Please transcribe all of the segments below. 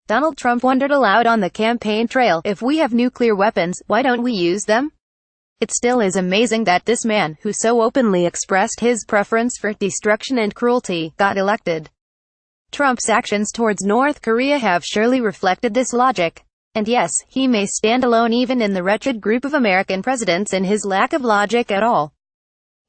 Donald Trump wondered aloud on the campaign trail, if we have nuclear weapons, why don't we use them? It still is amazing that this man, who so openly expressed his preference for destruction and cruelty, got elected. Trump's actions towards North Korea have surely reflected this logic. And yes, he may stand alone even in the wretched group of American presidents in his lack of logic at all.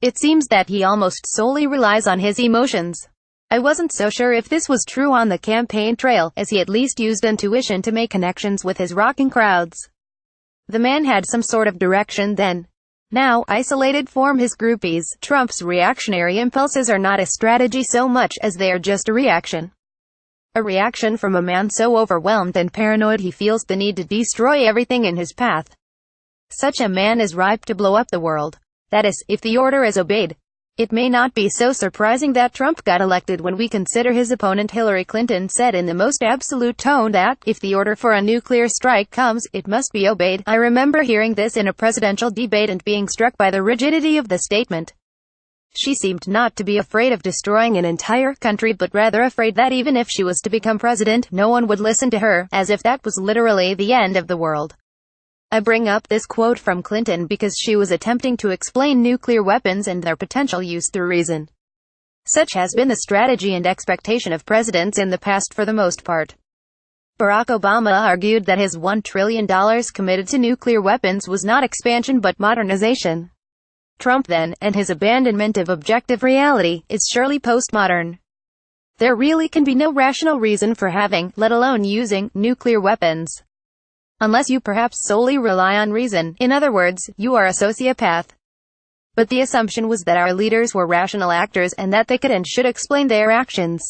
It seems that he almost solely relies on his emotions. I wasn't so sure if this was true on the campaign trail, as he at least used intuition to make connections with his rocking crowds. The man had some sort of direction then. Now, isolated from his groupies, Trump's reactionary impulses are not a strategy so much as they are just a reaction. A reaction from a man so overwhelmed and paranoid he feels the need to destroy everything in his path. Such a man is ripe to blow up the world. That is, if the order is obeyed. It may not be so surprising that Trump got elected when we consider his opponent Hillary Clinton said in the most absolute tone that, if the order for a nuclear strike comes, it must be obeyed. I remember hearing this in a presidential debate and being struck by the rigidity of the statement. She seemed not to be afraid of destroying an entire country but rather afraid that even if she was to become president, no one would listen to her, as if that was literally the end of the world. I bring up this quote from Clinton because she was attempting to explain nuclear weapons and their potential use through reason. Such has been the strategy and expectation of presidents in the past for the most part. Barack Obama argued that his $1 trillion committed to nuclear weapons was not expansion but modernization. Trump then, and his abandonment of objective reality, is surely postmodern. There really can be no rational reason for having, let alone using, nuclear weapons. Unless you perhaps solely rely on reason, in other words, you are a sociopath. But the assumption was that our leaders were rational actors and that they could and should explain their actions.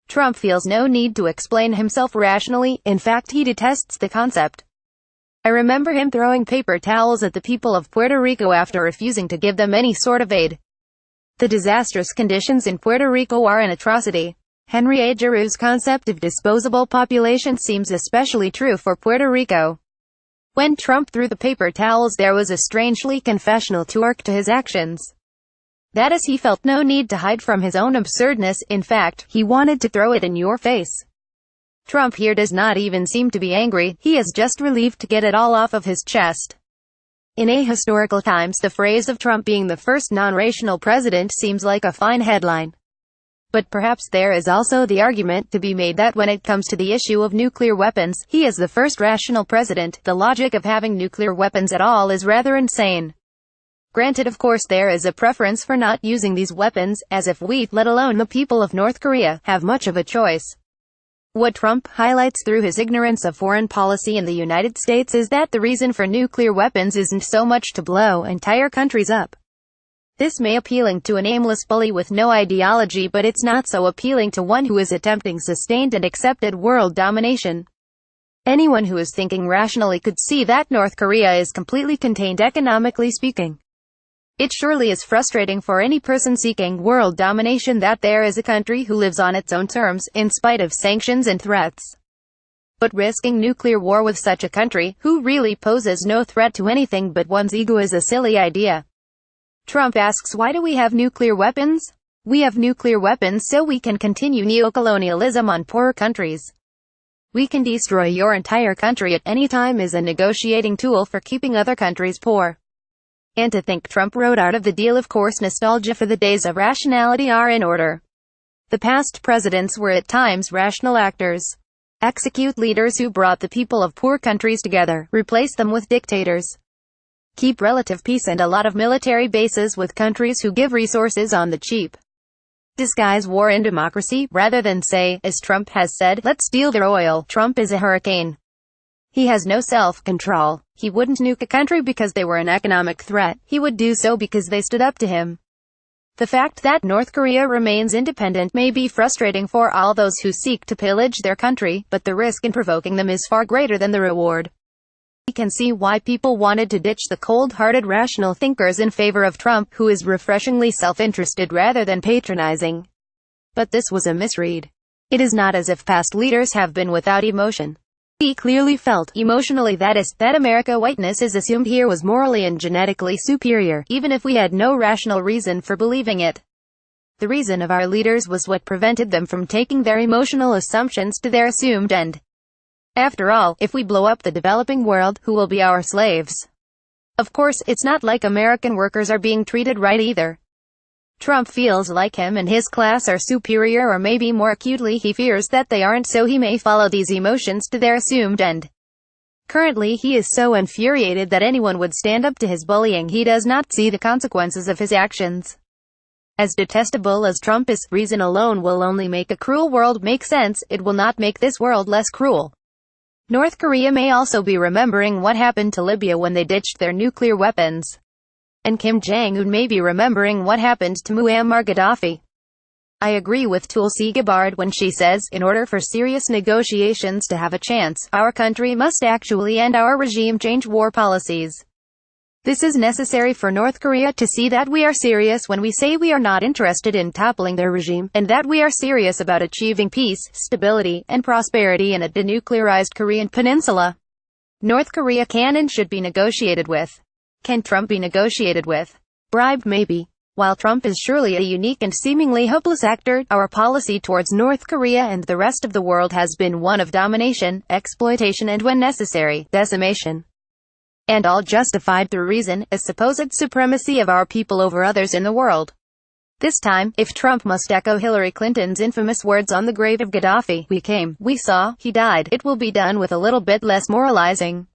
Trump feels no need to explain himself rationally, in fact he detests the concept. I remember him throwing paper towels at the people of Puerto Rico after refusing to give them any sort of aid. The disastrous conditions in Puerto Rico are an atrocity. Henry A. Giroux's concept of disposable population seems especially true for Puerto Rico. When Trump threw the paper towels there was a strangely confessional torque to his actions. That is, he felt no need to hide from his own absurdness, in fact, he wanted to throw it in your face. Trump here does not even seem to be angry, he is just relieved to get it all off of his chest. In ahistorical times the phrase of Trump being the first non-rational president seems like a fine headline. But perhaps there is also the argument to be made that when it comes to the issue of nuclear weapons, he is the first rational president. The logic of having nuclear weapons at all is rather insane. Granted, of course, there is a preference for not using these weapons, as if we, let alone the people of North Korea, have much of a choice. What Trump highlights through his ignorance of foreign policy in the United States is that the reason for nuclear weapons isn't so much to blow entire countries up. This may appealing to an aimless bully with no ideology, but it's not so appealing to one who is attempting sustained and accepted world domination. Anyone who is thinking rationally could see that North Korea is completely contained economically speaking. It surely is frustrating for any person seeking world domination that there is a country who lives on its own terms, in spite of sanctions and threats. But risking nuclear war with such a country, who really poses no threat to anything but one's ego, is a silly idea. Trump asks, why do we have nuclear weapons? We have nuclear weapons so we can continue neocolonialism on poorer countries. We can destroy your entire country at any time as a negotiating tool for keeping other countries poor. And to think Trump wrote out of the deal. Of course, nostalgia for the days of rationality are in order. The past presidents were at times rational actors. Execute leaders who brought the people of poor countries together, replace them with dictators. Keep relative peace and a lot of military bases with countries who give resources on the cheap. Disguise war in democracy, rather than say, as Trump has said, let's steal their oil. Trump is a hurricane. He has no self-control. He wouldn't nuke a country because they were an economic threat. He would do so because they stood up to him. The fact that North Korea remains independent may be frustrating for all those who seek to pillage their country, but the risk in provoking them is far greater than the reward. We can see why people wanted to ditch the cold-hearted rational thinkers in favor of Trump, who is refreshingly self-interested rather than patronizing. But this was a misread. It is not as if past leaders have been without emotion. He clearly felt, emotionally, that America whiteness is assumed here was morally and genetically superior, even if we had no rational reason for believing it. The reason of our leaders was what prevented them from taking their emotional assumptions to their assumed end. After all, if we blow up the developing world, who will be our slaves? Of course, it's not like American workers are being treated right either. Trump feels like him and his class are superior, or maybe more acutely he fears that they aren't, so he may follow these emotions to their assumed end. Currently he is so infuriated that anyone would stand up to his bullying. He does not see the consequences of his actions. As detestable as Trump is, reason alone will only make a cruel world make sense. It will not make this world less cruel. North Korea may also be remembering what happened to Libya when they ditched their nuclear weapons. And Kim Jong-un may be remembering what happened to Muammar Gaddafi. I agree with Tulsi Gabbard when she says, in order for serious negotiations to have a chance, our country must actually end our regime change war policies. This is necessary for North Korea to see that we are serious when we say we are not interested in toppling their regime, and that we are serious about achieving peace, stability, and prosperity in a denuclearized Korean peninsula. North Korea can and should be negotiated with. Can Trump be negotiated with? Bribed, maybe. While Trump is surely a unique and seemingly hopeless actor, our policy towards North Korea and the rest of the world has been one of domination, exploitation, and when necessary, decimation. And all justified through reason, a supposed supremacy of our people over others in the world. This time, if Trump must echo Hillary Clinton's infamous words on the grave of Gaddafi, we came, we saw, he died, it will be done with a little bit less moralizing.